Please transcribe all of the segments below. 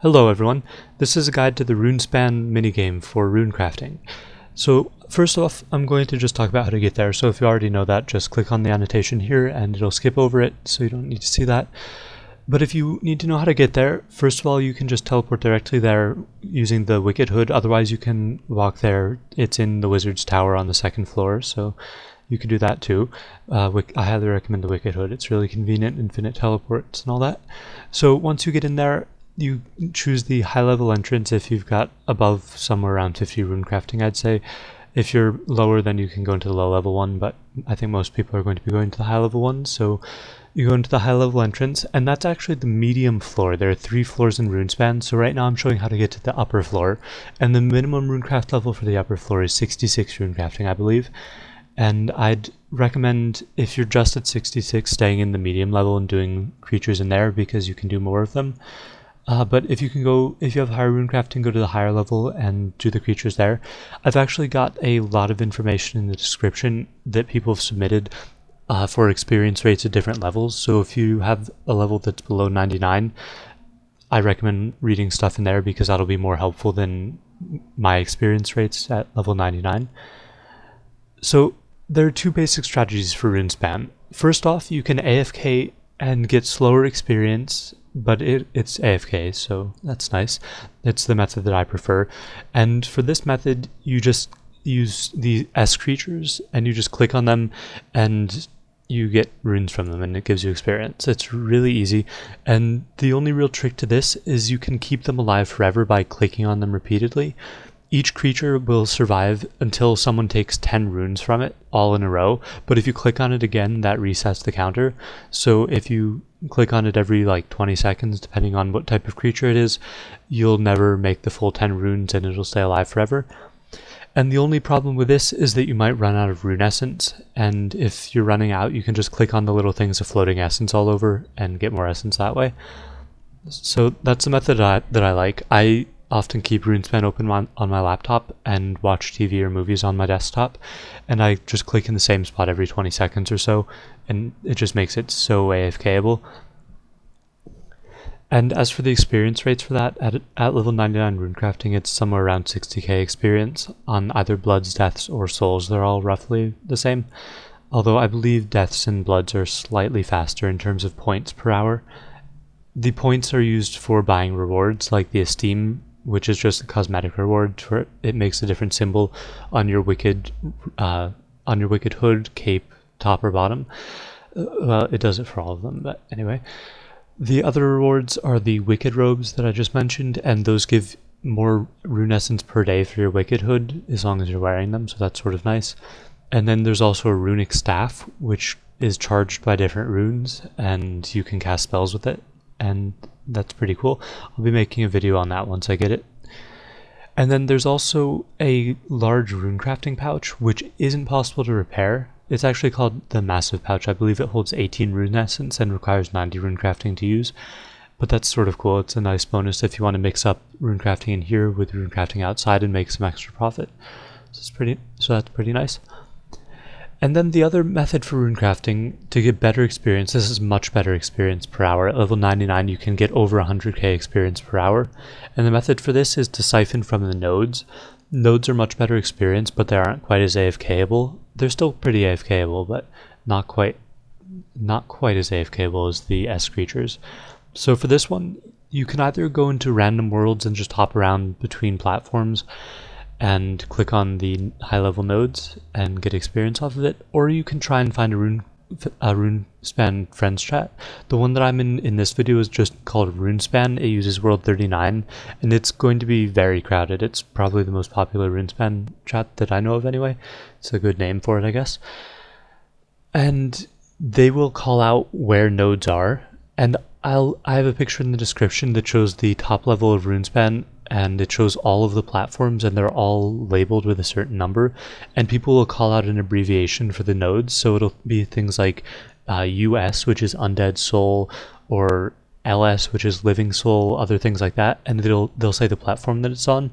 Hello everyone, this is a guide to the Runespan minigame for runecrafting. So first off, I'm going to just talk about how to get there, so if you already know that, just click on the annotation here and it'll skip over it, so you don't need to see that. But if you need to know how to get there, first of all you can just teleport directly there using the Wicked Hood, otherwise you can walk there. It's in the Wizard's Tower on the second floor, so you can do that too. I highly recommend the Wicked Hood, it's really convenient, infinite teleports and all that. So once you get in there, you choose the high level entrance if you've got above somewhere around 50 runecrafting, I'd say. If you're lower, then you can go into the low level one, but I think most people are going to be going to the high level one, so you go into the high level entrance, and that's actually the medium floor. There are 3 floors in Runespan, so right now I'm showing how to get to the upper floor, and the minimum runecraft level for the upper floor is 66 runecrafting, I believe. And I'd recommend, if you're just at 66, staying in the medium level and doing creatures in there because you can do more of them. But if you have higher runecrafting, go to the higher level and do the creatures there. I've actually got a lot of information in the description that people have submitted for experience rates at different levels. So if you have a level that's below 99, I recommend reading stuff in there because that'll be more helpful than my experience rates at level 99. So there are 2 basic strategies for Runespan. First off, you can AFK and get slower experience, but it's AFK, so that's nice. It's the method that I prefer. And for this method, you just use the S creatures and you just click on them and you get runes from them and it gives you experience. It's really easy. And the only real trick to this is you can keep them alive forever by clicking on them repeatedly. Each creature will survive until someone takes 10 runes from it, all in a row, but if you click on it again, that resets the counter. So if you click on it every like 20 seconds, depending on what type of creature it is, you'll never make the full 10 runes and it'll stay alive forever. And the only problem with this is that you might run out of rune essence, and if you're running out, you can just click on the little things of floating essence all over and get more essence that way. So that's the method that I like. I often keep Runespan open on my laptop and watch TV or movies on my desktop, and I just click in the same spot every 20 seconds or so, and it just makes it so AFKable. And as for the experience rates for that, at level 99 runecrafting, it's somewhere around 60k experience. On either bloods, deaths, or souls, they're all roughly the same, although I believe deaths and bloods are slightly faster in terms of points per hour. The points are used for buying rewards like the esteem, which is just a cosmetic reward. For it makes a different symbol on your wicked hood, cape, top or bottom. Well, it does it for all of them, but anyway. The other rewards are the wicked robes that I just mentioned, and those give more rune essence per day for your wicked hood as long as you're wearing them, so that's sort of nice. And then there's also a runic staff, which is charged by different runes, and you can cast spells with it, and that's pretty cool. I'll be making a video on that once I get it. And then there's also a large runecrafting pouch, which isn't possible to repair. It's actually called the massive pouch. I believe it holds 18 rune essence and requires 90 runecrafting to use. But that's sort of cool. It's a nice bonus if you want to mix up runecrafting in here with runecrafting outside and make some extra profit. So that's pretty nice. And then the other method for runecrafting to get better experience, this is much better experience per hour. At level 99 you can get over 100k experience per hour. And the method for this is to siphon from the nodes. Nodes are much better experience, but they aren't quite as AFKable. They're still pretty AFKable, but not quite as AFKable as the S creatures. So for this one, you can either go into random worlds and just hop around between platforms and click on the high level nodes and get experience off of it, or you can try and find a Runespan friends chat. The one that I'm in this video is just called Runespan. It uses world 39 and it's going to be very crowded. It's probably the most popular Runespan chat that I know of anyway. It's a good name for it, I guess. And they will call out where nodes are, and I have a picture in the description that shows the top level of Runespan, and it shows all of the platforms and they're all labeled with a certain number, and people will call out an abbreviation for the nodes, so it'll be things like US, which is undead soul, or LS, which is living soul, other things like that, and they'll say the platform that it's on.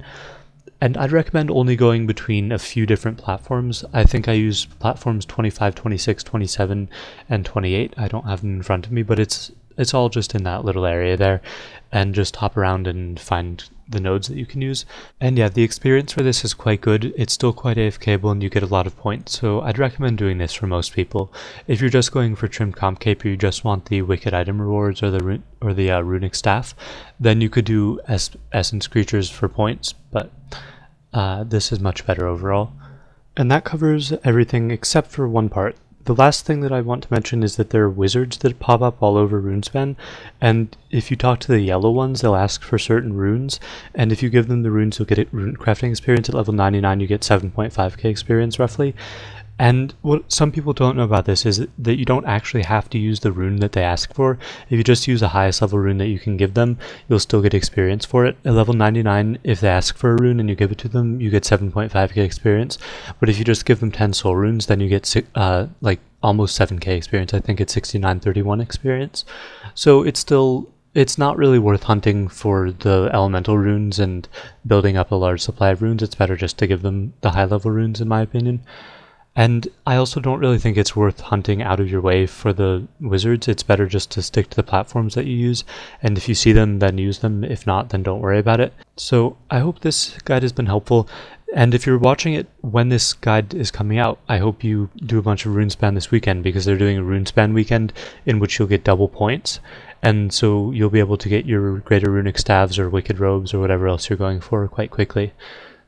And I'd recommend only going between a few different platforms. I think I use platforms 25, 26, 27, and 28. I don't have them in front of me, but it's it's all just in that little area there, and just hop around and find the nodes that you can use. And yeah, the experience for this is quite good. It's still quite AFKable and you get a lot of points, so I'd recommend doing this for most people. If you're just going for trimmed comp cape or you just want the wicked item rewards or the runic staff, then you could do essence creatures for points, but this is much better overall. And that covers everything except for one part. The last thing that I want to mention is that there are wizards that pop up all over Runespan, and if you talk to the yellow ones, they'll ask for certain runes, and if you give them the runes, you'll get rune crafting experience. At level 99, you get 7.5k experience roughly. And what some people don't know about this is that you don't actually have to use the rune that they ask for. If you just use the highest level rune that you can give them, you'll still get experience for it. At level 99, if they ask for a rune and you give it to them, you get 7.5k experience. But if you just give them 10 soul runes, then you get like almost 7k experience. I think it's 6931 experience. So it's not really worth hunting for the elemental runes and building up a large supply of runes. It's better just to give them the high level runes, in my opinion. And I also don't really think it's worth hunting out of your way for the wizards. It's better just to stick to the platforms that you use, and if you see them, then use them. If not, then don't worry about it. So I hope this guide has been helpful, and if you're watching it when this guide is coming out, I hope you do a bunch of Runespan this weekend, because they're doing a Runespan weekend in which you'll get double points, and so you'll be able to get your greater runic staves or wicked robes or whatever else you're going for quite quickly.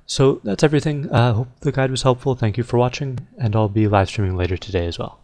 So that's everything. Hope the guide was helpful. Thank you for watching, and I'll be live streaming later today as well.